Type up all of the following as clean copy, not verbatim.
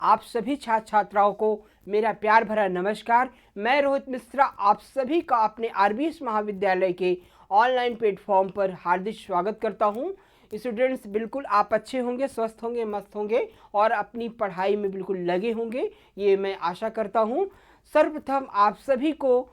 आप सभी छात्र छात्राओं को मेरा प्यार भरा नमस्कार। मैं रोहित मिश्रा आप सभी का अपने आरबीएस महाविद्यालय के ऑनलाइन प्लेटफॉर्म पर हार्दिक स्वागत करता हूं। स्टूडेंट्स, बिल्कुल आप अच्छे होंगे, स्वस्थ होंगे, मस्त होंगे और अपनी पढ़ाई में बिल्कुल लगे होंगे, ये मैं आशा करता हूं। सर्वप्रथम आप सभी को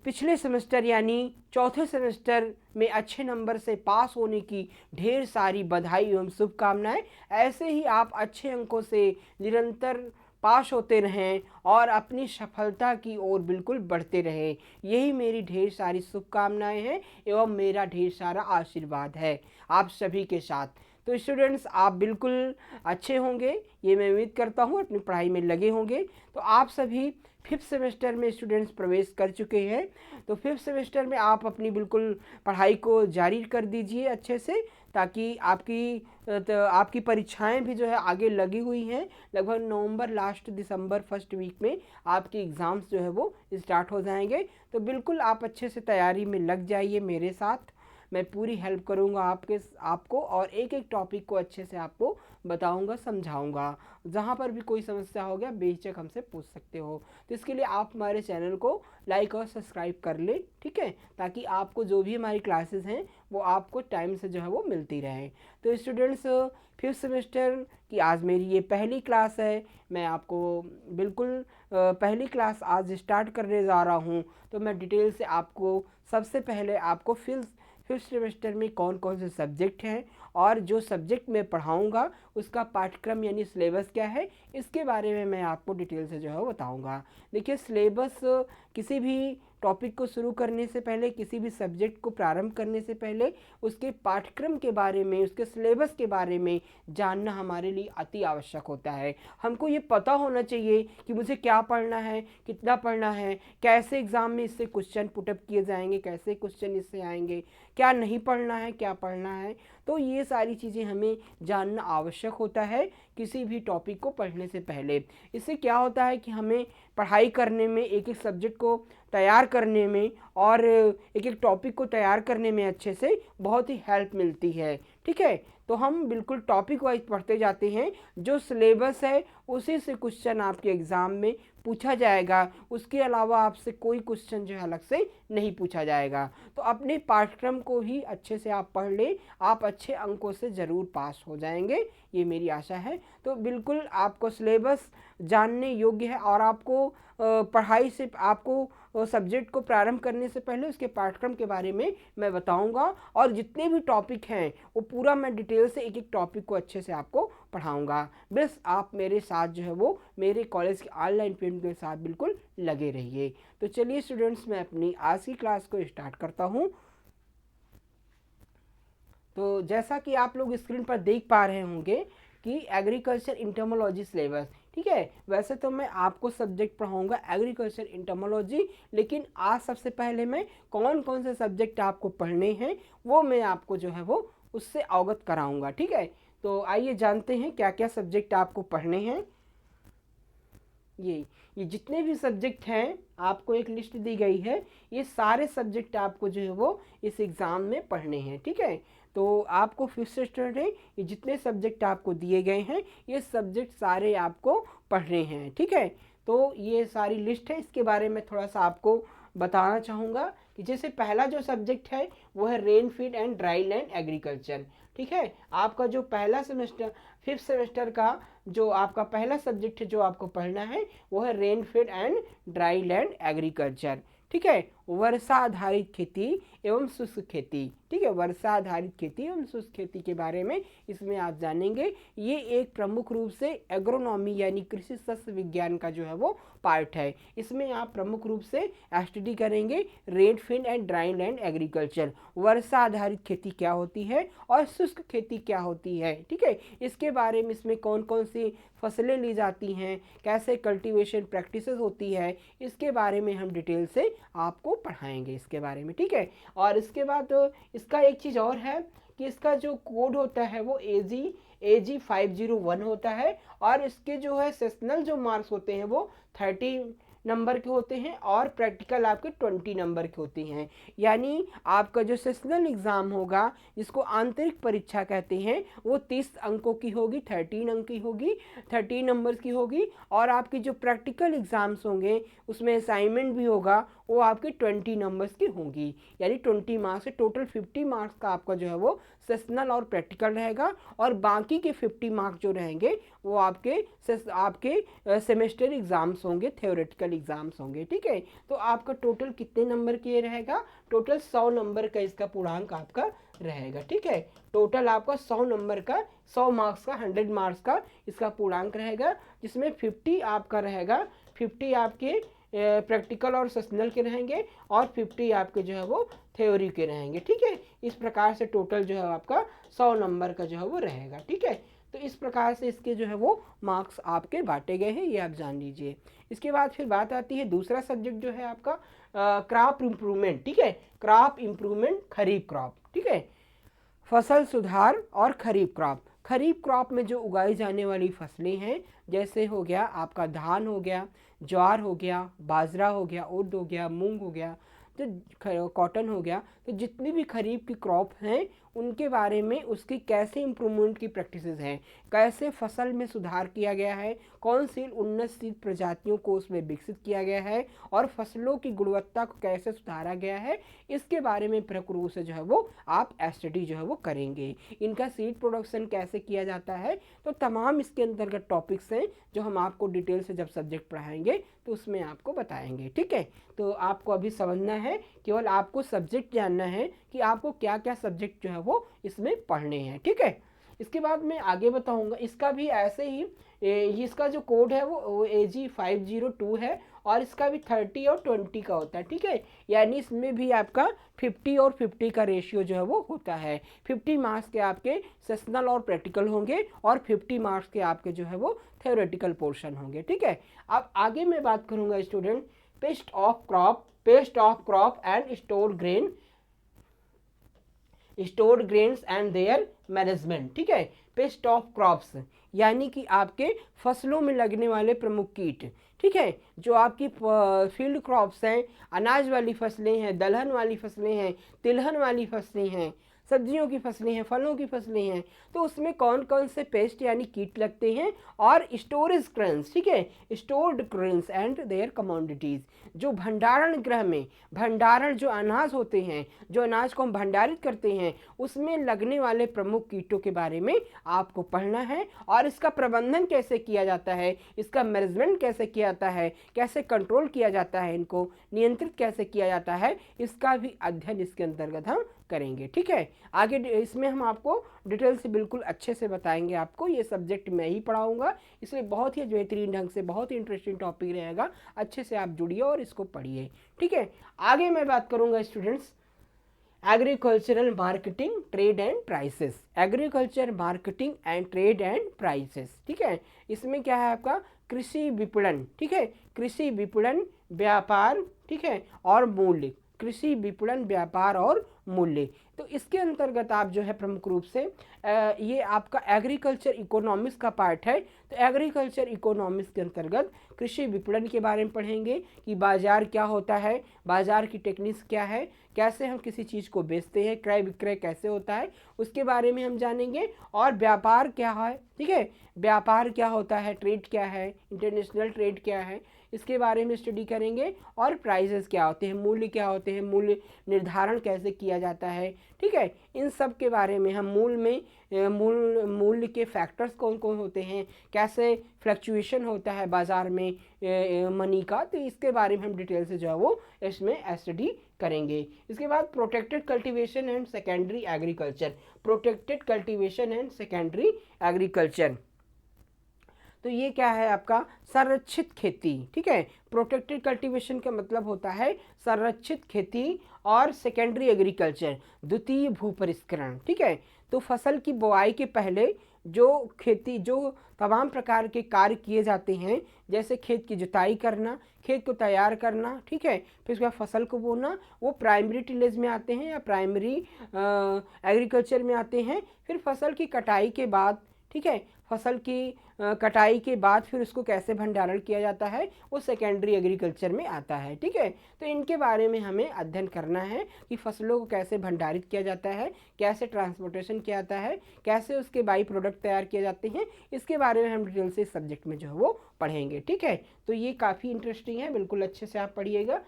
पिछले सेमेस्टर यानी चौथे सेमेस्टर में अच्छे नंबर से पास होने की ढेर सारी बधाई एवं शुभकामनाएं। ऐसे ही आप अच्छे अंकों से निरंतर पास होते रहें और अपनी सफलता की ओर बिल्कुल बढ़ते रहें, यही मेरी ढेर सारी शुभकामनाएं हैं एवं मेरा ढेर सारा आशीर्वाद है आप सभी के साथ। तो स्टूडेंट्स, आप बिल्कुल अच्छे होंगे, ये मैं उम्मीद करता हूँ, अपनी पढ़ाई में लगे होंगे। तो आप सभी फिफ्थ सेमेस्टर में स्टूडेंट्स प्रवेश कर चुके हैं, तो फिफ्थ सेमेस्टर में आप अपनी बिल्कुल पढ़ाई को जारी कर दीजिए अच्छे से, ताकि आपकी परीक्षाएं भी जो है आगे लगी हुई हैं। लगभग नवंबर लास्ट दिसंबर फर्स्ट वीक में आपके एग्ज़ाम्स जो है वो स्टार्ट हो जाएंगे। तो बिल्कुल आप अच्छे से तैयारी में लग जाइए मेरे साथ। मैं पूरी हेल्प करूंगा आपको और एक एक टॉपिक को अच्छे से आपको बताऊंगा, समझाऊंगा। जहाँ पर भी कोई समस्या हो गया बेझिझक हमसे पूछ सकते हो। तो इसके लिए आप हमारे चैनल को लाइक और सब्सक्राइब कर ले, ठीक है, ताकि आपको जो भी हमारी क्लासेस हैं वो आपको टाइम से जो है वो मिलती रहे। तो स्टूडेंट्स, फिफ्थ सेमेस्टर की आज मेरी ये पहली क्लास है। मैं आपको बिल्कुल पहली क्लास आज स्टार्ट करने जा रहा हूँ। तो मैं डिटेल से आपको सबसे पहले आपको फिफ्थ सेमेस्टर में कौन कौन से सब्जेक्ट हैं और जो सब्जेक्ट मैं पढ़ाऊंगा उसका पाठ्यक्रम यानी सिलेबस क्या है, इसके बारे में मैं आपको डिटेल से जो है बताऊंगा। देखिए, सिलेबस किसी भी टॉपिक को शुरू करने से पहले, किसी भी सब्जेक्ट को प्रारंभ करने से पहले उसके पाठ्यक्रम के बारे में, उसके सिलेबस के बारे में जानना हमारे लिए अति आवश्यक होता है। हमको ये पता होना चाहिए कि मुझे क्या पढ़ना है, कितना पढ़ना है, कैसे एग्ज़ाम में इससे क्वेश्चन पुटअप किए जाएंगे, कैसे क्वेश्चन इससे आएंगे, क्या नहीं पढ़ना है, क्या पढ़ना है। तो ये सारी चीज़ें हमें जानना आवश्यक होता है किसी भी टॉपिक को पढ़ने से पहले। इससे क्या होता है कि हमें पढ़ाई करने में, एक एक सब्जेक्ट को तैयार करने में और एक एक टॉपिक को तैयार करने में अच्छे से बहुत ही हेल्प मिलती है, ठीक है। तो हम बिल्कुल टॉपिक वाइज पढ़ते जाते हैं। जो सिलेबस है उसी से क्वेश्चन आपके एग्ज़ाम में पूछा जाएगा, उसके अलावा आपसे कोई क्वेश्चन जो है अलग से नहीं पूछा जाएगा। तो अपने पाठ्यक्रम को ही अच्छे से आप पढ़ लें, आप अच्छे अंकों से ज़रूर पास हो जाएंगे, ये मेरी आशा है। तो बिल्कुल आपको सिलेबस जानने योग्य है और आपको पढ़ाई से, आपको सब्जेक्ट को प्रारंभ करने से पहले उसके पाठ्यक्रम के बारे में मैं बताऊंगा और जितने भी टॉपिक हैं वो पूरा मैं डिटेल से एक एक टॉपिक को अच्छे से आपको पढ़ाऊंगा। बस आप मेरे साथ जो है वो मेरे कॉलेज के ऑनलाइन पेमेंट के साथ बिल्कुल लगे रहिए। तो चलिए स्टूडेंट्स, मैं अपनी आज की क्लास को स्टार्ट करता हूँ। तो जैसा कि आप लोग स्क्रीन पर देख पा रहे होंगे कि एग्रीकल्चर इंटरमोलॉजी सिलेबस, ठीक है। वैसे तो मैं आपको सब्जेक्ट पढ़ाऊंगा एग्रीकल्चर इंटरमोलॉजी, लेकिन आज सबसे पहले मैं कौन कौन से सब्जेक्ट आपको पढ़ने हैं वो मैं आपको जो है वो उससे अवगत कराऊंगा, ठीक है। तो आइए जानते हैं क्या क्या सब्जेक्ट आपको पढ़ने हैं। ये जितने भी सब्जेक्ट हैं आपको एक लिस्ट दी गई है, ये सारे सब्जेक्ट आपको जो है वो इस एग्ज़ाम में पढ़ने हैं, ठीक है। तो आपको फिफ्थ सेमेस्टर में ये जितने सब्जेक्ट आपको दिए गए हैं ये सब्जेक्ट सारे आपको पढ़ने हैं, ठीक है। तो ये सारी लिस्ट है, इसके बारे में थोड़ा सा आपको बताना चाहूँगा कि जैसे पहला जो सब्जेक्ट है वो है rain fed and dry land agriculture, ठीक है। आपका जो पहला सेमेस्टर, फिफ्थ सेमेस्टर का जो आपका पहला सब्जेक्ट है जो आपको पढ़ना है वो है rain fed and dry land agriculture, ठीक है। वर्षा आधारित खेती एवं शुष्क खेती, ठीक है। वर्षा आधारित खेती एवं शुष्क खेती के बारे में इसमें आप जानेंगे। ये एक प्रमुख रूप से एग्रोनॉमी यानी कृषि शस्त्र विज्ञान का जो है वो पार्ट है। इसमें आप प्रमुख रूप से स्टडी करेंगे rain fed and dry land agriculture, वर्षा आधारित खेती क्या होती है और शुष्क खेती क्या होती है, ठीक है। इसके बारे में इसमें कौन कौन सी फसलें ली जाती हैं, कैसे कल्टीवेशन प्रैक्टिसेस होती है, इसके बारे में हम डिटेल से आपको पढ़ाएंगे इसके बारे में, ठीक है। और इसके बाद इसका एक चीज़ और है कि इसका जो कोड होता है वो AG 501 होता है और इसके जो है सेशनल जो मार्क्स होते हैं वो 30 नंबर के होते हैं और प्रैक्टिकल आपके 20 नंबर के होते हैं। यानी आपका जो सेशनल एग्ज़ाम होगा, जिसको आंतरिक परीक्षा कहते हैं, वो 30 अंकों की होगी, 13 अंक की होगी, 13 नंबर्स की होगी। और आपकी जो प्रैक्टिकल एग्ज़ाम्स होंगे उसमें असाइनमेंट भी होगा, वो आपके 20 नंबर्स की होंगी। यानी 20 मार्क्स से टोटल 50 मार्क्स का आपका जो है वो सेशनल और प्रैक्टिकल रहेगा, और बाकी के 50 मार्क्स जो रहेंगे वो आपके सेमेस्टर एग्ज़ाम्स होंगे, थ्योरेटिकल एग्ज़ाम्स होंगे। ठीक है, तो आपका टोटल कितने नंबर के रहेगा? टोटल 100 नंबर का इसका पूर्णांक आपका रहेगा। ठीक है, टोटल आपका 100 नंबर का, 100 मार्क्स का, 100 मार्क्स का इसका पूर्णांक रहेगा, जिसमें 50 आपका रहेगा, 50 आपके प्रैक्टिकल और सेशनल के रहेंगे, और 50 आपके जो है वो थ्योरी के रहेंगे। ठीक है, इस प्रकार से टोटल जो है आपका 100 नंबर का जो है वो रहेगा। ठीक है, तो इस प्रकार से इसके जो है वो मार्क्स आपके बांटे गए हैं, ये आप जान लीजिए। इसके बाद फिर बात आती है दूसरा सब्जेक्ट जो है आपका क्रॉप इम्प्रूवमेंट। ठीक है, क्रॉप इम्प्रूवमेंट, खरीफ क्रॉप। ठीक है, फसल सुधार और खरीफ क्रॉप। खरीफ क्रॉप में जो उगाई जाने वाली फसलें हैं, जैसे हो गया आपका धान हो गया, ज्वार हो गया, बाजरा हो गया, उर्द हो गया, मूंग हो गया, जो कॉटन हो गया, तो जितनी भी खरीफ की क्रॉप हैं उनके बारे में उसकी कैसे इम्प्रूवमेंट की प्रैक्टिसेस हैं, कैसे फसल में सुधार किया गया है, कौन सी उन्नत सीड प्रजातियों को उसमें विकसित किया गया है, और फसलों की गुणवत्ता को कैसे सुधारा गया है, इसके बारे में प्रक्रिया से जो है वो आप स्टडी जो है वो करेंगे। इनका सीड प्रोडक्शन कैसे किया जाता है, तो तमाम इसके अंतर्गत टॉपिक्स हैं जो हम आपको डिटेल से जब सब्जेक्ट पढ़ाएंगे तो उसमें आपको बताएंगे। ठीक है, तो आपको अभी समझना है, केवल आपको सब्जेक्ट जानना है कि आपको क्या क्या सब्जेक्ट जो है वो इसमें पढ़ने हैं। ठीक है, इसके बाद मैं आगे बताऊंगा, इसका भी ऐसे ही इसका जो कोड है वो AG502 है, और इसका भी 30 और 20 का होता है। ठीक है, यानी इसमें भी आपका 50 और 50 का रेशियो जो है वो होता है। 50 मार्क्स के आपके सेशनल और प्रैक्टिकल होंगे, और 50 मार्क्स के आपके जो है वो थ्योरेटिकल पोर्शन होंगे। ठीक है, अब आगे मैं बात करूंगा student paste of crop and stored grains and there management. ठीक है, पेस्ट ऑफ क्रॉप्स यानी कि आपके फसलों में लगने वाले प्रमुख कीट। ठीक है, जो आपकी फील्ड क्रॉप्स हैं, अनाज वाली फसलें हैं, दलहन वाली फसलें हैं, तिलहन वाली फसलें हैं, सब्जियों की फसलें हैं, फलों की फसलें हैं, तो उसमें कौन कौन से पेस्ट यानी कीट लगते हैं, और स्टोरेज ग्रेन्स। ठीक है, stored grains and their commodities, जो भंडारण गृह में, भंडारण जो अनाज होते हैं, जो अनाज को हम भंडारित करते हैं, उसमें लगने वाले प्रमुख कीटों के बारे में आपको पढ़ना है, और इसका प्रबंधन कैसे किया जाता है, इसका मैनेजमेंट कैसे किया जाता है, कैसे कंट्रोल किया जाता है, इनको नियंत्रित कैसे किया जाता है, इसका भी अध्ययन इसके अंतर्गत हम करेंगे। ठीक है, आगे इसमें हम आपको डिटेल से बिल्कुल अच्छे से बताएंगे। आपको ये सब्जेक्ट मैं ही पढ़ाऊंगा, इसलिए बहुत ही बेहतरीन ढंग से, बहुत ही इंटरेस्टिंग टॉपिक रहेगा। अच्छे से आप जुड़िए और इसको पढ़िए। ठीक है, आगे मैं बात करूंगा students agricultural marketing, trade and prices. Agriculture marketing and trade and prices. ठीक है, इसमें क्या है आपका कृषि विपणन। ठीक है, कृषि विपणन, व्यापार, ठीक है, और मूल्य। कृषि विपणन, व्यापार और मूल्य, तो इसके अंतर्गत आप जो है प्रमुख रूप से ये आपका एग्रीकल्चर इकोनॉमिक्स का पार्ट है। तो एग्रीकल्चर इकोनॉमिक्स के अंतर्गत कृषि विपणन के बारे में पढ़ेंगे कि बाजार क्या होता है, बाजार की टेक्निक्स क्या है, कैसे हम किसी चीज़ को बेचते हैं, क्रय विक्रय कैसे होता है, उसके बारे में हम जानेंगे। और व्यापार क्या है, ठीक है, व्यापार क्या होता है, ट्रेड क्या है, इंटरनेशनल ट्रेड क्या है, इसके बारे में स्टडी करेंगे। और प्राइसेस क्या होते हैं, मूल्य क्या होते हैं, मूल्य निर्धारण कैसे किया जाता है। ठीक है, इन सब के बारे में हम मूल्य के फैक्टर्स कौन कौन होते हैं, कैसे फ्लक्चुएशन होता है बाजार में मनी का, तो इसके बारे में हम डिटेल से जो है वो इसमें स्टडी करेंगे। इसके बाद protected cultivation and secondary agriculture. Protected cultivation and secondary agriculture, तो ये क्या है आपका संरक्षित खेती। ठीक है, प्रोटेक्टेड कल्टीवेशन का मतलब होता है संरक्षित खेती, और सेकेंडरी एग्रीकल्चर द्वितीय भूपरिष्करण। ठीक है, तो फसल की बुआई के पहले जो तमाम प्रकार के कार्य किए जाते हैं, जैसे खेत की जुताई करना, खेत को तैयार करना, ठीक है, फिर उसके बाद फसल को बोना, वो प्राइमरी टिलेज में आते हैं या प्राइमरी एग्रीकल्चर में आते हैं। फिर फसल की कटाई के बाद, ठीक है, फसल की कटाई के बाद फिर उसको कैसे भंडारण किया जाता है, वो सेकेंडरी एग्रीकल्चर में आता है। ठीक है, तो इनके बारे में हमें अध्ययन करना है कि फसलों को कैसे भंडारित किया जाता है, कैसे ट्रांसपोर्टेशन किया जाता है, कैसे उसके बाई प्रोडक्ट तैयार किए जाते हैं, इसके बारे में हम डिटेल से इस सब्जेक्ट में जो है वो पढ़ेंगे। ठीक है, तो ये काफ़ी इंटरेस्टिंग है, बिल्कुल अच्छे से आप पढ़िएगा।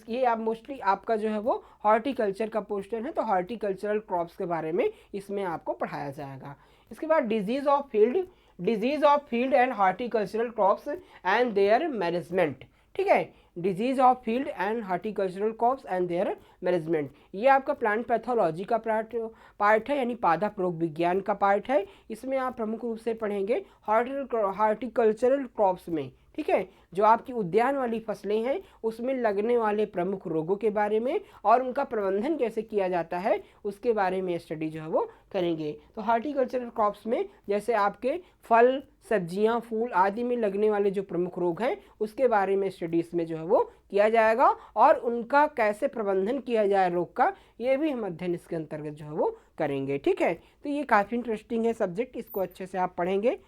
ये आप मोस्टली आपका जो है वो हॉर्टिकल्चर का पोर्शन है, तो हॉर्टिकल्चरल क्रॉप्स के बारे में इसमें आपको पढ़ाया जाएगा। इसके बाद disease of field and horticultural crops and there management. ठीक है, disease of field and horticultural crops and there management, ये आपका प्लांट पैथोलॉजी का पार्ट है, यानी पादप रोग विज्ञान का पार्ट है। इसमें आप प्रमुख रूप से पढ़ेंगे हॉर्टिकल्चरल क्रॉप्स में। ठीक है, जो आपकी उद्यान वाली फसलें हैं उसमें लगने वाले प्रमुख रोगों के बारे में और उनका प्रबंधन कैसे किया जाता है उसके बारे में स्टडी जो है वो करेंगे। तो हॉर्टिकल्चरल क्रॉप्स में जैसे आपके फल, सब्जियां, फूल आदि में लगने वाले जो प्रमुख रोग हैं उसके बारे में स्टडीज में जो है वो किया जाएगा और उनका कैसे प्रबंधन किया जाए रोग का, ये भी हम अध्ययन इसके अंतर्गत जो है वो करेंगे। ठीक है, तो ये काफ़ी इंटरेस्टिंग है सब्जेक्ट, इसको अच्छे से आप पढ़ेंगे।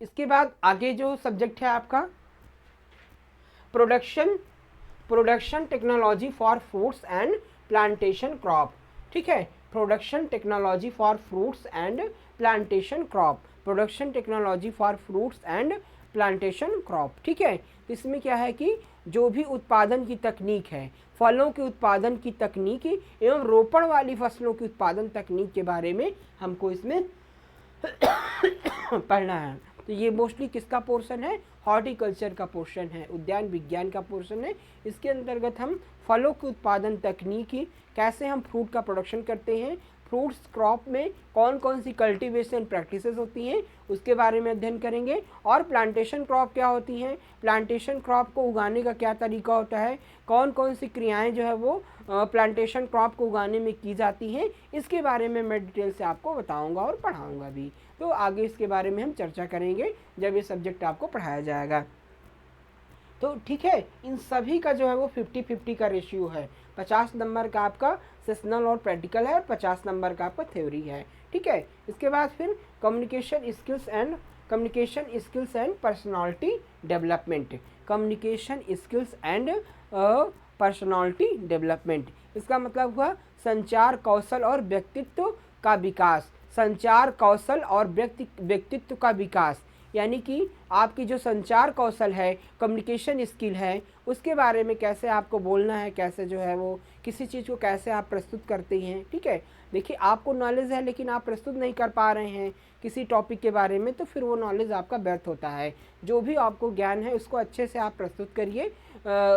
इसके बाद आगे जो सब्जेक्ट है आपका production technology for fruits and plantation crop. ठीक है, production technology for fruits and plantation crop, production technology for fruits and plantation crop. ठीक है, इसमें क्या है कि जो भी उत्पादन की तकनीक है, फलों के उत्पादन की तकनीक एवं रोपण वाली फसलों की उत्पादन तकनीक के बारे में हमको इसमें पढ़ना है। तो ये मोस्टली किसका पोर्शन है, हॉर्टिकल्चर का पोर्शन है, उद्यान विज्ञान का पोर्शन है। इसके अंतर्गत हम फलों के उत्पादन तकनीक, कैसे हम फ्रूट का प्रोडक्शन करते हैं, फ्रूट्स क्रॉप में कौन कौन सी कल्टीवेशन प्रैक्टिसेस होती हैं उसके बारे में अध्ययन करेंगे, और प्लांटेशन क्रॉप क्या होती हैं, प्लांटेशन क्रॉप को उगाने का क्या तरीका होता है, कौन कौन सी क्रियाएं जो है वो प्लांटेशन क्रॉप को उगाने में की जाती हैं, इसके बारे में मैं डिटेल से आपको बताऊंगा और पढ़ाऊंगा भी। तो आगे इसके बारे में हम चर्चा करेंगे जब ये सब्जेक्ट आपको पढ़ाया जाएगा। तो ठीक है, इन सभी का जो है वो 50-50 का रेशियो है, 50 नंबर का आपका सेशनल और प्रैक्टिकल है और 50 नंबर का आपका थ्योरी है। ठीक है, इसके बाद फिर communication skills and personality development, communication skills and personality development, इसका मतलब हुआ संचार कौशल और व्यक्तित्व का विकास, संचार कौशल और व्यक्तित्व का विकास, यानी कि आपकी जो संचार कौशल है, कम्युनिकेशन स्किल है, उसके बारे में कैसे आपको बोलना है, कैसे जो है वो किसी चीज़ को कैसे आप प्रस्तुत करते हैं। ठीक है, देखिए आपको नॉलेज है लेकिन आप प्रस्तुत नहीं कर पा रहे हैं किसी टॉपिक के बारे में, तो फिर वो नॉलेज आपका व्यर्थ होता है। जो भी आपको ज्ञान है उसको अच्छे से आप प्रस्तुत करिए,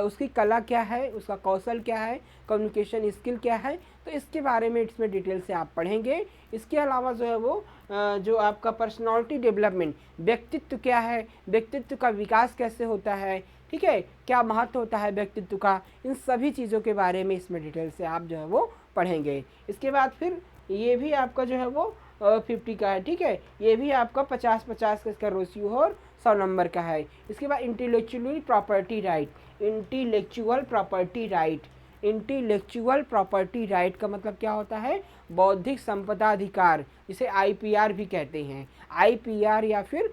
उसकी कला क्या है, उसका कौशल क्या है, कम्युनिकेशन स्किल क्या है, तो इसके बारे में इसमें डिटेल से आप पढ़ेंगे। इसके अलावा जो है वो जो आपका पर्सनालिटी डेवलपमेंट, व्यक्तित्व क्या है, व्यक्तित्व का विकास कैसे होता है, ठीक है, क्या महत्व होता है व्यक्तित्व का, इन सभी चीज़ों के बारे में इसमें डिटेल से आप जो है वो पढ़ेंगे। इसके बाद फिर ये भी आपका जो है वो 50 का है। ठीक है, ये भी आपका 50-50 का इसका रेशियो और 100 नंबर का है। इसके बाद इंटेलेक्चुअल प्रॉपर्टी राइट का मतलब क्या होता है, बौद्धिक संपदा अधिकार, जिसे IPR भी कहते हैं। IPR या फिर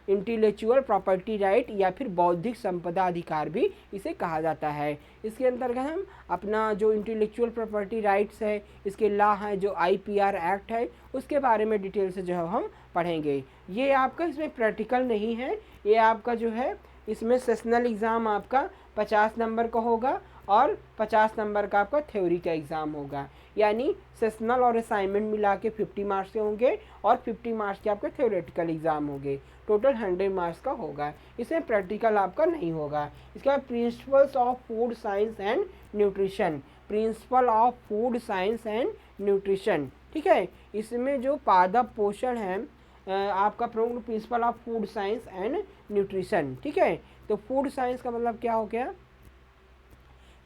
इंटेलेक्चुअल प्रॉपर्टी राइट या फिर बौद्धिक संपदा अधिकार भी इसे कहा जाता है। इसके अंतर्गत हम अपना जो इंटेलेक्चुअल प्रॉपर्टी राइट्स है, इसके लॉ है, जो IPR एक्ट है, उसके बारे में डिटेल से जो है हम पढ़ेंगे। ये आपका इसमें प्रैक्टिकल नहीं है, ये आपका जो है इसमें सेशनल एग्ज़ाम आपका 50 नंबर का होगा और 50 नंबर का आपका थ्योरी का एग्ज़ाम होगा, यानी सेशनल और असाइनमेंट मिला के 50 मार्क्स के होंगे और 50 मार्क्स के आपके थ्योरेटिकल एग्ज़ाम होंगे, टोटल 100 मार्क्स का होगा। इसमें प्रैक्टिकल आपका नहीं होगा। इसके बाद principles of food science and nutrition, ठीक है, इसमें जो पादप पोषण है आपका प्रमुख principle of food science and nutrition. ठीक है, तो फूड साइंस का मतलब क्या हो गया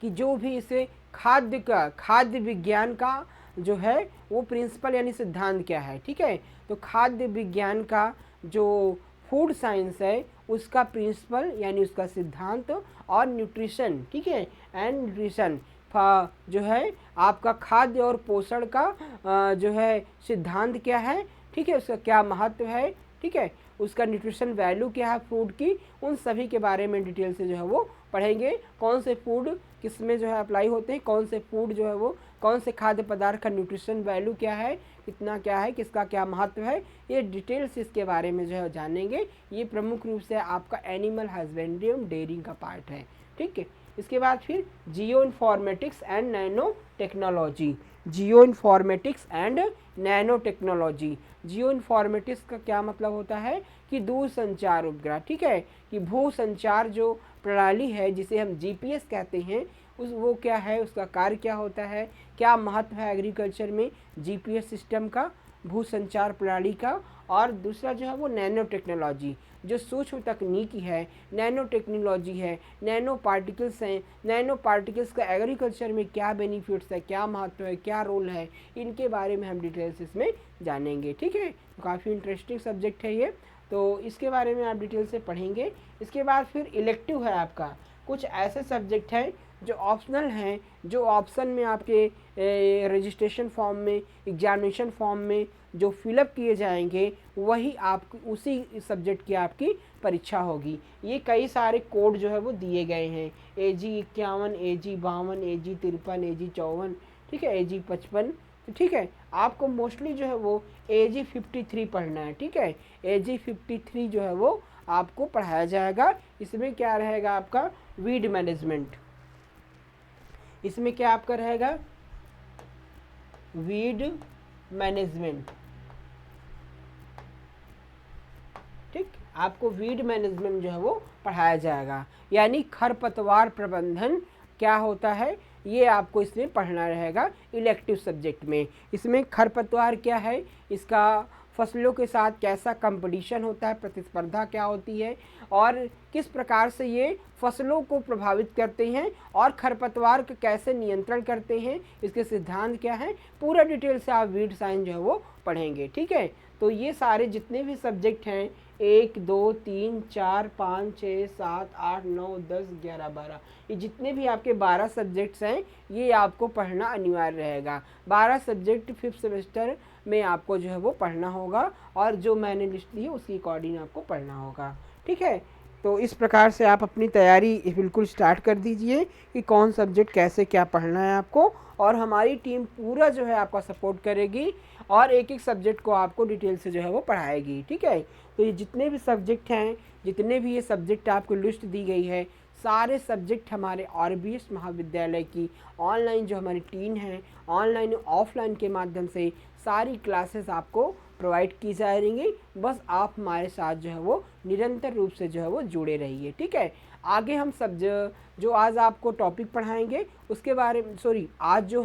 कि जो भी इसे खाद्य विज्ञान का जो है वो प्रिंसिपल यानी सिद्धांत क्या है। ठीक है, तो खाद्य विज्ञान का जो फूड साइंस है उसका प्रिंसिपल यानी उसका सिद्धांत, और न्यूट्रिशन, ठीक है, एंड न्यूट्रिशन जो है आपका खाद्य और पोषण का जो है सिद्धांत क्या है, ठीक है, उसका क्या महत्व है, ठीक है, उसका न्यूट्रिशन वैल्यू क्या है फूड की, उन सभी के बारे में डिटेल से जो है वो पढ़ेंगे। कौन से फूड किस में जो है अप्लाई होते हैं, कौन से फूड जो है वो, कौन से खाद्य पदार्थ का न्यूट्रिशन वैल्यू क्या है, कितना क्या है, किसका क्या महत्व है, ये डिटेल्स इसके बारे में जो है जानेंगे। ये प्रमुख रूप से आपका एनिमल हस्बेंड्री एवं डेयरिंग का पार्ट है, ठीक है। इसके बाद फिर geo informatics and nano technology, geo informatics and nano technology. Geo informatics का क्या मतलब होता है कि दूर संचार उपग्रह, ठीक है, कि भू संचार जो प्रणाली है जिसे हम जीपीएस कहते हैं, उस वो क्या है, उसका कार्य क्या होता है, क्या महत्व है एग्रीकल्चर में जीपीएस सिस्टम का, भू संचार प्रणाली का। और दूसरा जो है वो नैनो टेक्नोलॉजी, जो सूक्ष्म तकनीकी है, नैनो टेक्नोलॉजी है, नैनो पार्टिकल्स हैं, नैनो पार्टिकल्स का एग्रीकल्चर में क्या बेनिफिट्स है, क्या महत्व है, क्या रोल है, इनके बारे में हम डिटेल्स इसमें जानेंगे, ठीक है। तो काफ़ी इंटरेस्टिंग सब्जेक्ट है ये, तो इसके बारे में आप डिटेल से पढ़ेंगे। इसके बाद फिर इलेक्टिव है आपका, कुछ ऐसे सब्जेक्ट हैं जो ऑप्शनल हैं, जो ऑप्शन में आपके रजिस्ट्रेशन फॉर्म में, एग्जामिनेशन फॉर्म में जो फिलअप किए जाएंगे वही आप उसी सब्जेक्ट की आपकी परीक्षा होगी। ये कई सारे कोड जो है वो दिए गए हैं, AG 51, AG 52, AG 53, AG 54, ठीक है, AG 55, तो ठीक है, आपको मोस्टली जो है वो AG 53 पढ़ना है, ठीक है, AG 53 जो है वो आपको पढ़ाया जाएगा। इसमें क्या रहेगा आपका वीड मैनेजमेंट, इसमें क्या आपका रहेगा वीड मैनेजमेंट, ठीक, आपको वीड मैनेजमेंट जो है वो पढ़ाया जाएगा, यानी खरपतवार प्रबंधन क्या होता है ये आपको इसमें पढ़ना रहेगा इलेक्टिव सब्जेक्ट में। इसमें खरपतवार क्या है, इसका फसलों के साथ कैसा कंपटीशन होता है, प्रतिस्पर्धा क्या होती है, और किस प्रकार से ये फसलों को प्रभावित करते हैं, और खरपतवार का कैसे नियंत्रण करते हैं, इसके सिद्धांत क्या हैं, पूरा डिटेल से आप वीड साइंस जो है वो पढ़ेंगे, ठीक है। तो ये सारे जितने भी सब्जेक्ट हैं 1 2 3 4 5 6 7 8 9 10 11 12, ये जितने भी आपके 12 सब्जेक्ट्स हैं ये आपको पढ़ना अनिवार्य रहेगा। 12 सब्जेक्ट 5th सेमेस्टर में आपको जो है वो पढ़ना होगा, और जो मैंने लिस्ट दी है उसकी अकॉर्डिंग आपको पढ़ना होगा, ठीक है। तो इस प्रकार से आप अपनी तैयारी बिल्कुल स्टार्ट कर दीजिए कि कौन सब्जेक्ट कैसे क्या पढ़ना है आपको, और हमारी टीम पूरा जो है आपका सपोर्ट करेगी और एक एक सब्जेक्ट को आपको डिटेल से जो है वो पढ़ाएगी, ठीक है। तो ये जितने भी सब्जेक्ट हैं, जितने भी ये सब्जेक्ट आपको लिस्ट दी गई है, सारे सब्जेक्ट हमारे RBS महाविद्यालय की ऑनलाइन जो हमारी टीम है, ऑनलाइन ऑफलाइन के माध्यम से सारी क्लासेस आपको प्रोवाइड की जा रही, बस आप हमारे साथ जो है वो निरंतर रूप से जो है वो जुड़े रहिए, ठीक है। आगे हम जो आज आपको टॉपिक पढ़ाएंगे उसके बारे में आज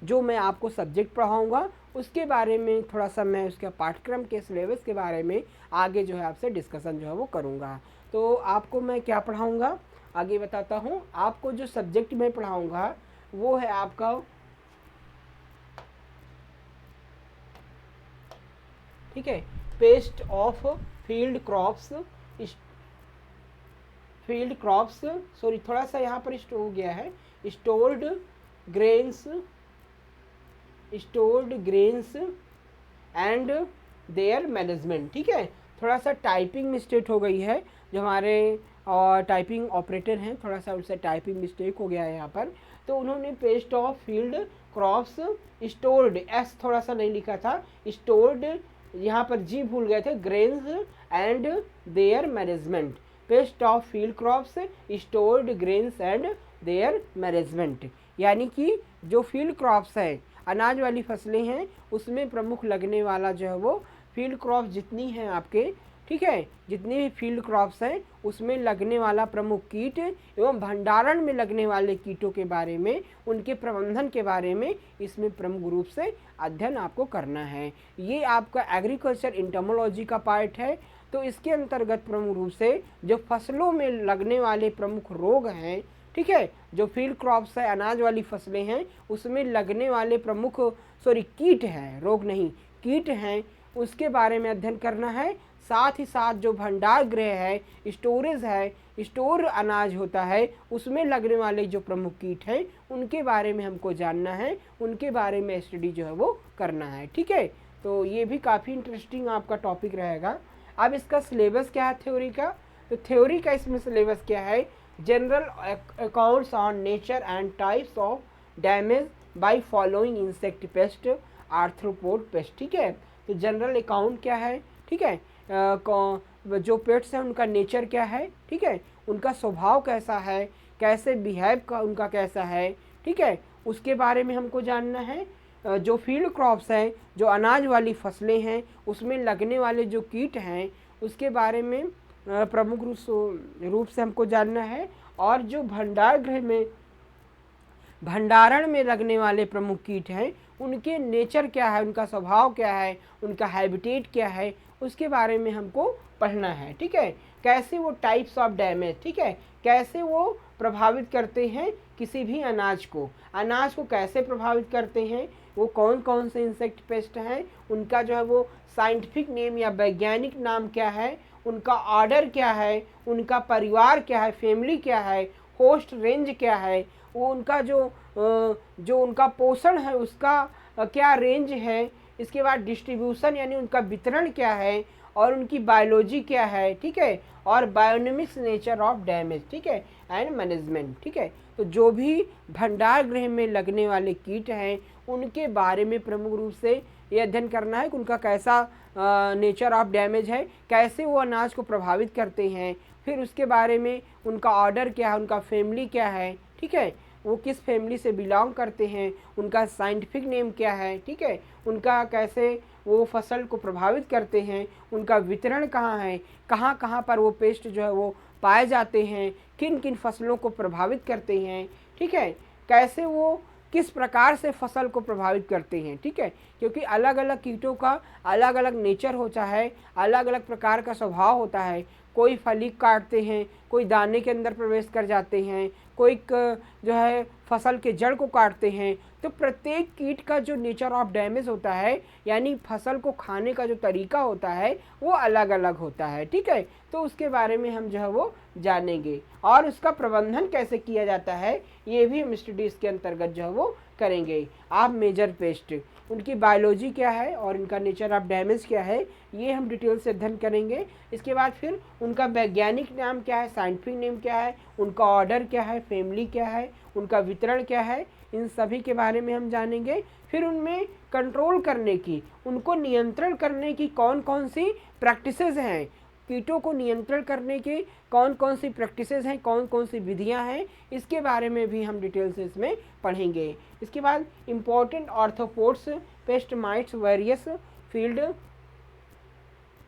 जो मैं आपको सब्जेक्ट पढ़ाऊँगा उसके बारे में थोड़ा सा मैं उसके पाठ्यक्रम के सिलेबस के बारे में आगे जो है आपसे डिस्कशन जो है वो करूँगा। तो आपको मैं क्या पढ़ाऊँगा आगे बताता हूँ। आपको जो सब्जेक्ट मैं पढ़ाऊँगा वो है आपका ठीक है पेस्ट ऑफ फील्ड क्रॉप्स थोड़ा सा यहाँ पर हो गया है stored grains and there management, ठीक है। थोड़ा सा टाइपिंग मिस्टेक हो गई है, जो हमारे टाइपिंग ऑपरेटर हैं थोड़ा सा उनसे टाइपिंग मिस्टेक हो गया है यहाँ पर। तो उन्होंने paste of field crops stored, S थोड़ा सा नहीं लिखा था, स्टोर्ड यहाँ पर जी भूल गए थे, grains and there management, paste of field crops stored grains and there management, यानी कि जो फील्ड क्रॉप्स हैं अनाज वाली फसलें हैं उसमें प्रमुख लगने वाला जो है वो फील्ड क्रॉप्स जितनी हैं आपके, ठीक है, जितनी भी फील्ड क्रॉप्स हैं उसमें लगने वाला प्रमुख कीट एवं भंडारण में लगने वाले कीटों के बारे में, उनके प्रबंधन के बारे में इसमें प्रमुख रूप से अध्ययन आपको करना है। ये आपका एग्रीकल्चर एंटोमोलॉजी का पार्ट है। तो इसके अंतर्गत प्रमुख रूप से जो फसलों में लगने वाले प्रमुख रोग हैं, ठीक है, जो फील्ड क्रॉप्स है अनाज वाली फसलें हैं उसमें लगने वाले प्रमुख कीट हैं, रोग नहीं कीट हैं, उसके बारे में अध्ययन करना है। साथ ही साथ जो भंडार गृह है, स्टोरेज है, स्टोर अनाज होता है, उसमें लगने वाले जो प्रमुख कीट हैं उनके बारे में हमको जानना है, उनके बारे में स्टडी जो है वो करना है। ठीक है, तो ये भी काफ़ी इंटरेस्टिंग आपका टॉपिक रहेगा। अब इसका सिलेबस क्या है थ्योरी का? तो थ्योरी का इसमें सिलेबस क्या है? General accounts on nature and types of damage by following insect pest, arthropod paste. ठीक है, तो जनरल अकाउंट क्या है? ठीक है, जो पेट्स हैं उनका नेचर क्या है, ठीक है, उनका स्वभाव कैसा है, कैसे बिहेव का उनका कैसा है, ठीक है, उसके बारे में हमको जानना है। जो फील्ड क्रॉप्स हैं, जो अनाज वाली फसलें हैं, उसमें लगने वाले जो कीट हैं उसके बारे में प्रमुख रूप से हमको जानना है। और जो भंडार गृह में भंडारण में लगने वाले प्रमुख कीट हैं उनके नेचर क्या है, उनका स्वभाव क्या है, उनका हैबिटेट क्या है, उसके बारे में हमको पढ़ना है। ठीक है, कैसे वो टाइप्स ऑफ डैमेज, ठीक है, कैसे वो प्रभावित करते हैं किसी भी अनाज को कैसे प्रभावित करते हैं, वो कौन कौन से इंसेक्ट पेस्ट हैं, उनका जो है वो साइंटिफिक नेम या वैज्ञानिक नाम क्या है, उनका ऑर्डर क्या है, उनका परिवार क्या है, फैमिली क्या है, होस्ट रेंज क्या है, वो उनका जो उनका पोषण है उसका क्या रेंज है, इसके बाद डिस्ट्रीब्यूशन यानी उनका वितरण क्या है, और उनकी बायोलॉजी क्या है, ठीक है, और बायोनोमिक्स नेचर ऑफ डैमेज, ठीक है, एंड मैनेजमेंट। ठीक है, तो जो भी भंडार गृह में लगने वाले कीट हैं उनके बारे में प्रमुख रूप से ये अध्ययन करना है कि उनका कैसा नेचर ऑफ डैमेज है, कैसे वो अनाज को प्रभावित करते हैं, फिर उसके बारे में उनका ऑर्डर क्या है, उनका फैमिली क्या है, ठीक है, वो किस फैमिली से बिलोंग करते हैं, उनका साइंटिफिक नेम क्या है, ठीक है, उनका कैसे वो फसल को प्रभावित करते हैं, उनका वितरण कहाँ है, कहाँ कहाँ पर वो पेस्ट जो है वो पाए जाते हैं, किन किन फसलों को प्रभावित करते हैं, ठीक है, कैसे वो किस प्रकार से फसल को प्रभावित करते हैं। ठीक है, क्योंकि अलग अलग कीटों का अलग अलग नेचर होता है, अलग अलग प्रकार का स्वभाव होता है। कोई फली काटते हैं, कोई दाने के अंदर प्रवेश कर जाते हैं, कोई जो है फसल के जड़ को काटते हैं। तो प्रत्येक कीट का जो नेचर ऑफ डैमेज होता है यानी फसल को खाने का जो तरीका होता है वो अलग अलग होता है। ठीक है, तो उसके बारे में हम जो है वो जानेंगे और उसका प्रबंधन कैसे किया जाता है ये भी हम स्टडीज़ के अंतर्गत जो है वो करेंगे। आप मेजर पेस्ट, उनकी बायोलॉजी क्या है और इनका नेचर ऑफ डैमेज क्या है ये हम डिटेल से अध्ययन करेंगे। इसके बाद फिर उनका वैज्ञानिक नाम क्या है, साइंटिफिक नेम क्या है, उनका ऑर्डर क्या है, फैमिली क्या है, उनका वितरण क्या है, इन सभी के बारे में हम जानेंगे। फिर उनमें कंट्रोल करने की, उनको नियंत्रण करने की कौन कौन सी प्रैक्टिसेस हैं, कीटों को नियंत्रण करने के कौन कौन सी प्रैक्टिसेस हैं, कौन कौन सी विधियां हैं, इसके बारे में भी हम डिटेल से इसमें पढ़ेंगे। इसके बाद important arthropods, paste mites, various field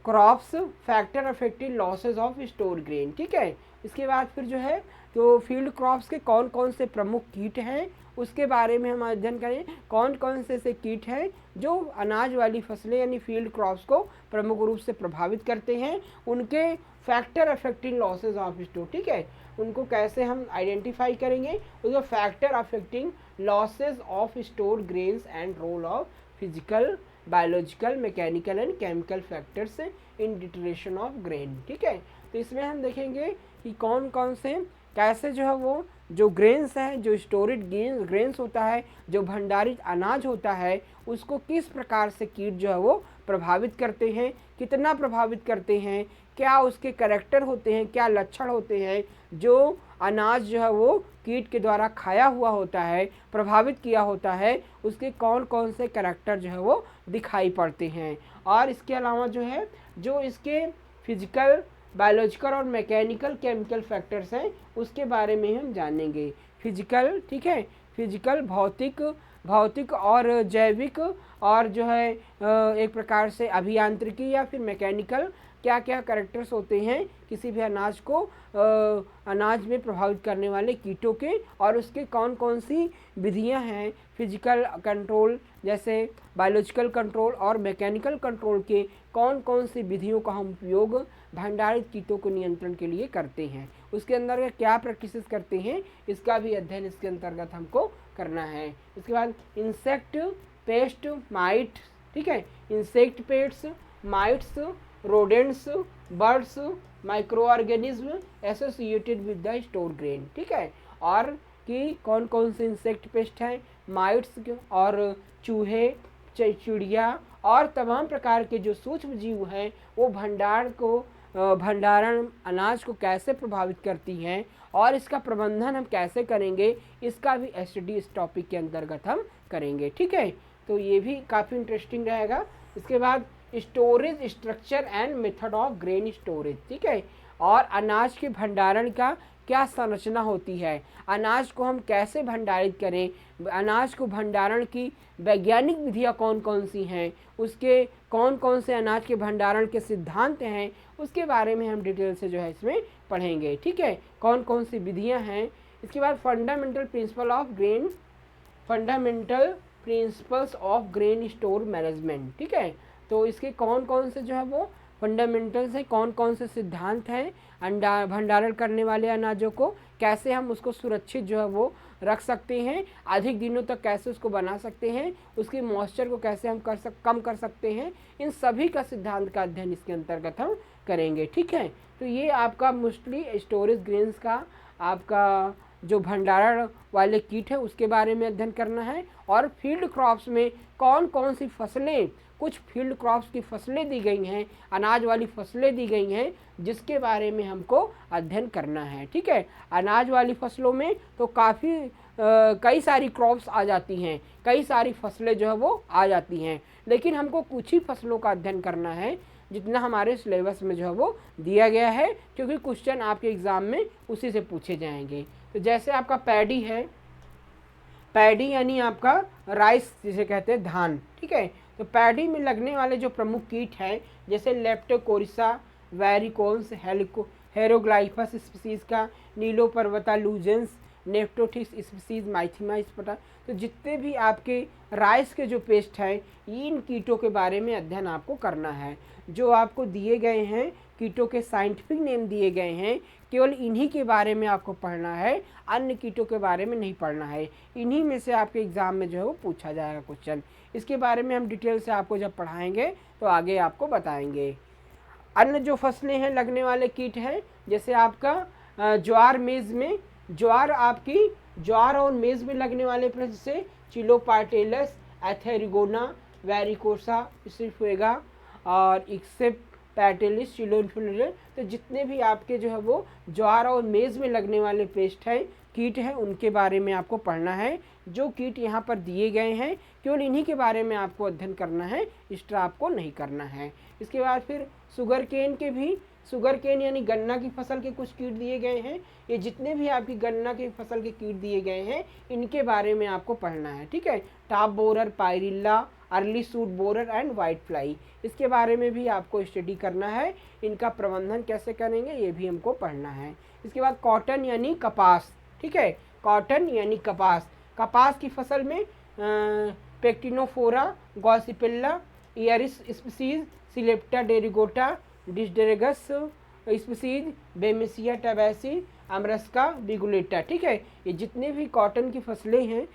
crops, factor affecting losses of store grain. ठीक है, इसके बाद फिर जो है तो फील्ड क्रॉप्स के कौन कौन से प्रमुख कीट हैं उसके बारे में हम अध्ययन करें, कौन कौन से कीट हैं जो अनाज वाली फसलें यानी फील्ड क्रॉप्स को प्रमुख रूप से प्रभावित करते हैं, उनके factor affecting losses of store. ठीक है, उनको कैसे हम आइडेंटिफाई करेंगे, उसका factor affecting losses of store grains and role of physical, biological, mechanical and chemical factors in deterioration of grain. ठीक है, तो इसमें हम देखेंगे कि कौन कौन से कैसे जो है वो जो ग्रेन्स हैं, जो स्टोरेड ग्रेन्स होता है, जो भंडारित अनाज होता है, उसको किस प्रकार से कीट जो है वो प्रभावित करते हैं, कितना प्रभावित करते हैं, क्या उसके कैरेक्टर होते हैं, क्या लक्षण होते हैं, जो अनाज जो है वो कीट के द्वारा खाया हुआ होता है, प्रभावित किया होता है, उसके कौन कौन से कैरेक्टर जो है वो दिखाई पड़ते हैं। और इसके अलावा जो है जो इसके फिजिकल, बायोलॉजिकल और मैकेनिकल केमिकल फैक्टर्स हैं उसके बारे में हम जानेंगे। फिजिकल, ठीक है, फिजिकल भौतिक और जैविक, और जो है एक प्रकार से अभियांत्रिकी या फिर मैकेनिकल क्या क्या कैरेक्टर्स होते हैं किसी भी अनाज को अनाज में प्रभावित करने वाले कीटों के, और उसके कौन कौन सी विधियां हैं फिजिकल कंट्रोल जैसे बायोलॉजिकल कंट्रोल और मैकेनिकल कंट्रोल के कौन कौन सी विधियों का हम उपयोग भंडारित कीटों को नियंत्रण के लिए करते हैं, उसके अंदर क्या प्रैक्टिसेस करते हैं, इसका भी अध्ययन इसके अंतर्गत हमको करना है। इसके बाद इंसेक्ट, पेस्ट, माइट, ठीक है। Insect pets, mites, rodents, birds, micro organism associated with the store grain, ठीक है। और कि कौन कौन से इंसेक्ट पेस्ट हैं, माइट्स और चूहे, चिड़िया और तमाम प्रकार के जो सूक्ष्म जीव हैं वो भंडारण अनाज को कैसे प्रभावित करती हैं और इसका प्रबंधन हम कैसे करेंगे, इसका भी एसटीडी इस टॉपिक के अंतर्गत हम करेंगे, ठीक है। तो ये भी काफ़ी इंटरेस्टिंग रहेगा। इसके बाद storage structure and method of grain storage, ठीक है। और अनाज के भंडारण का क्या संरचना होती है, अनाज को हम कैसे भंडारित करें, अनाज को भंडारण की वैज्ञानिक विधियाँ कौन कौन सी हैं, उसके कौन कौन से अनाज के भंडारण के सिद्धांत हैं, उसके बारे में हम डिटेल से जो है इसमें पढ़ेंगे, ठीक है। कौन कौन सी विधियाँ हैं। इसके बाद fundamental principles of grain store management, ठीक है। तो इसके कौन कौन से जो है वो फंडामेंटल्स हैं, कौन कौन से सिद्धांत हैं, भंडारण करने वाले अनाजों को कैसे हम उसको सुरक्षित जो है वो रख सकते हैं, अधिक दिनों तक कैसे उसको बना सकते हैं, उसकी मॉइस्चर को कैसे हम कम कर सकते हैं, इन सभी का सिद्धांत का अध्ययन इसके अंतर्गत हम करेंगे, ठीक है। तो ये आपका मोस्टली स्टोरेज ग्रेन्स का आपका जो भंडारण वाले कीट है उसके बारे में अध्ययन करना है। और फील्ड क्रॉप्स में कौन कौन सी फसलें, कुछ फील्ड क्रॉप्स की फसलें दी गई हैं, अनाज वाली फसलें दी गई हैं जिसके बारे में हमको अध्ययन करना है, ठीक है। अनाज वाली फसलों में तो काफ़ी कई सारी क्रॉप्स आ जाती हैं, कई सारी फसलें जो है वो आ जाती हैं, लेकिन हमको कुछ ही फसलों का अध्ययन करना है जितना हमारे सिलेबस में जो है वो दिया गया है, क्योंकि क्वेश्चन आपके एग्ज़ाम में उसी से पूछे जाएंगे। तो जैसे आपका पैडी है, पैडी यानी आपका राइस जिसे कहते हैं धान, ठीक है। तो पैडी में लगने वाले जो प्रमुख कीट हैं जैसे लेप्टोकोरिसा, वेरिकोन्स, हेरोग्लाइफस स्पीसीज़ का, नीलोपर्वता लूजेंस, नेफ्टोथिक्स स्पीसीज़, माइथिमा स्पटा। तो जितने भी आपके राइस के जो पेस्ट हैं इन कीटों के बारे में अध्ययन आपको करना है। जो आपको दिए गए हैं कीटों के साइंटिफिक नेम दिए गए हैं, केवल इन्हीं के बारे में आपको पढ़ना है, अन्य कीटों के बारे में नहीं पढ़ना है। इन्हीं में से आपके एग्ज़ाम में जो है वो पूछा जाएगा क्वेश्चन। इसके बारे में हम डिटेल से आपको जब पढ़ाएंगे तो आगे आपको बताएंगे। अन्य जो फसलें हैं लगने वाले कीट हैं जैसे आपका ज्वार मेज़ में, ज्वार और मेज़ में लगने वाले प्रश्न से चिलोपार्टेलस, एथेरिगोना, वेरिकोसा, सिफेगा और इक्सेप पैटेलिस, चिलोइन्फ्लुएंजा। तो जितने भी आपके जो है वो ज्वार और मेज़ में लगने वाले पेस्ट हैं, कीट हैं, उनके बारे में आपको पढ़ना है। जो कीट यहाँ पर दिए गए हैं केवल इन्हीं के बारे में आपको अध्ययन करना है, एक्स्ट्रा आपको नहीं करना है। इसके बाद फिर शुगर केन यानी गन्ना की फसल के कुछ कीट दिए गए हैं। ये जितने भी आपकी गन्ना की फसल के कीट दिए गए हैं इनके बारे में आपको पढ़ना है, ठीक है। Top borer, pyrilla, early suit borer and white fly, इसके बारे में भी आपको स्टडी करना है। इनका प्रबंधन कैसे करेंगे ये भी हमको पढ़ना है। इसके बाद कॉटन यानी कपास, ठीक है। कॉटन यानी कपास की फसल में पेक्टिनोफोरा, गॉसिपेल्ला, इयरिस स्पीसीज, सिलेप्टा डेरिगोटा, डिस्डेरेगस स्पीसीज, बेमेसिया टैबेसी, अमरस्का बिगुलेटा, ठीक है। ये जितने भी कॉटन की फसलें हैं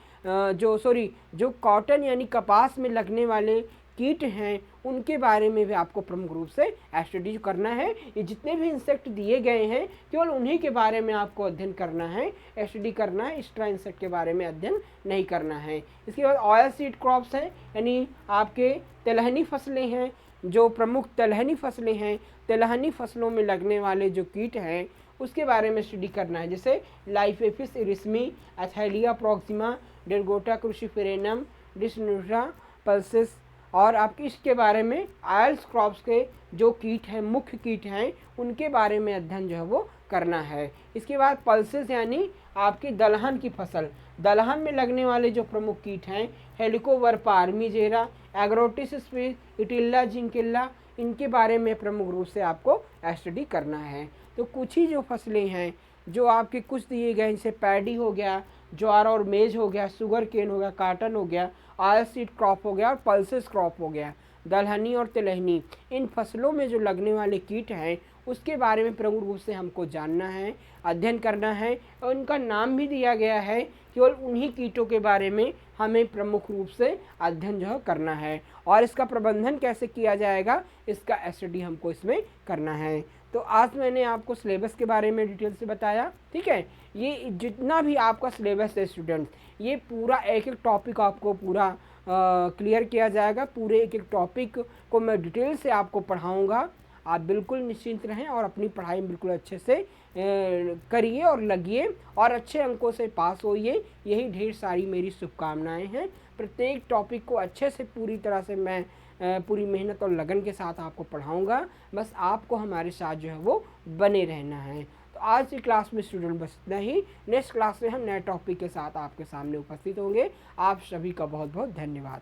जो कॉटन यानी कपास में लगने वाले कीट हैं उनके बारे में भी आपको प्रमुख रूप से स्टडी करना है। ये जितने भी इंसेक्ट दिए गए हैं केवल उन्हीं के बारे में आपको अध्ययन करना है, स्टडी करना है, एक्स्ट्रा इंसेक्ट के बारे में अध्ययन नहीं करना है। इसके बाद ऑयल सीड क्रॉप्स हैं यानी आपके तिलहनी फसलें हैं, जो प्रमुख तिलहनी फसलें हैं, तिलहनी फसलों में लगने वाले जो कीट हैं उसके बारे में स्टडी करना है। जैसे लाइफेफिस इरिस्मी, एथेलिया प्रॉक्सिमा, डेरगोटा क्रूसिफेरेनम, डिसनुरा पल्सिस। और आपकी इसके बारे में ऑयल्स क्रॉप्स के जो कीट हैं, मुख्य कीट हैं, उनके बारे में अध्ययन जो है वो करना है। इसके बाद पल्सिस यानी आपकी दलहन की फसल, दलहन में लगने वाले जो प्रमुख कीट हैं हेलिकोवर्पा आर्मीजेरा, एग्रोटिस इटिल्ला जिंकिल्ला, इनके बारे में प्रमुख रूप से आपको स्टडी करना है। तो कुछ ही जो फसलें हैं जो आपके कुछ दिए गए, जैसे पैडी हो गया, ज्वार और मेज हो गया, शुगर केन हो गया, काटन हो गया, ऑयल सीड क्रॉप हो गया और पल्सेस क्रॉप हो गया। दलहनी और तिलहनी, इन फसलों में जो लगने वाले कीट हैं उसके बारे में प्रमुख रूप से हमको जानना है, अध्ययन करना है। और इनका नाम भी दिया गया है, केवल उन्हीं कीटों के बारे में हमें प्रमुख रूप से अध्ययन जो है करना है। और इसका प्रबंधन कैसे किया जाएगा, इसका स्टडी हमको इसमें करना है। तो आज मैंने आपको सिलेबस के बारे में डिटेल से बताया, ठीक है। ये जितना भी आपका सिलेबस है स्टूडेंट्स, ये पूरा एक एक टॉपिक आपको पूरा क्लियर किया जाएगा। पूरे एक एक टॉपिक को मैं डिटेल से आपको पढ़ाऊँगा। आप बिल्कुल निश्चिंत रहें और अपनी पढ़ाई में बिल्कुल अच्छे से करिए और लगिए और अच्छे अंकों से पास होइए। यही ढेर सारी मेरी शुभकामनाएं हैं। प्रत्येक टॉपिक को अच्छे से पूरी तरह से मैं पूरी मेहनत और लगन के साथ आपको पढ़ाऊंगा। बस आपको हमारे साथ जो है वो बने रहना है। तो आज की क्लास में स्टूडेंट बस इतना ही। नेक्स्ट क्लास में हम नए टॉपिक के साथ आपके सामने उपस्थित होंगे। आप सभी का बहुत बहुत धन्यवाद।